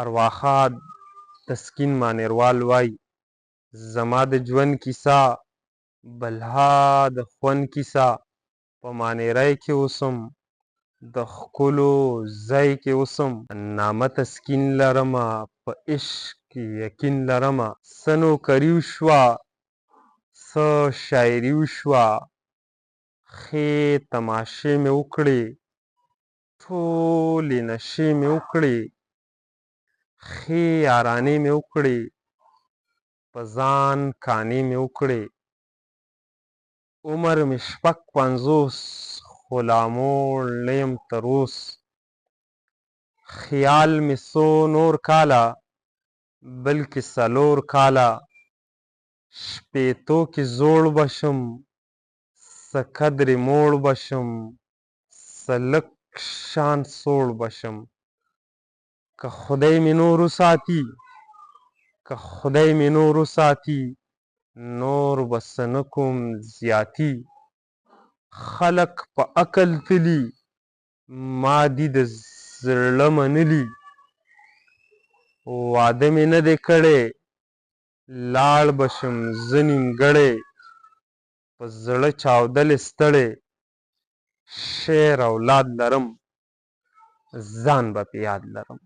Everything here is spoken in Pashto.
ارواښاد تسکین مانیروال وایي زما د ژوند کیسه بلها د خوند کیسه په مانیری کې اوسم د ښکلو ځای کې اوسم نامه تسکین لرمه په عشق یقین لرمه څه نوکري وشوه څه شاعري وشوه ښې تماشې مې وکړې ټولې نشې مې وکړې ښې یارانې مې وکړې په ځان کانې مې وکړې عمر مې ۵۵ خو لا موړ نه یم تر اوس خیال مې څو نور کاله بلکې ۴ کاله شپېتو کې زوړ به شم څه قدرې موړ به شم څه لږ شان سوړ به شم که خدای مې نور وساتي که خدای مې نور وساتي نور به څه نه کوم زیاتي خلک په عقل تلي ما دي د زړه منلي واده مې نه دی کړی لاړ به شم زه نیمګړی په زړه چاودلې ستړی شعر اولاد لرم ځان به په یاد لرم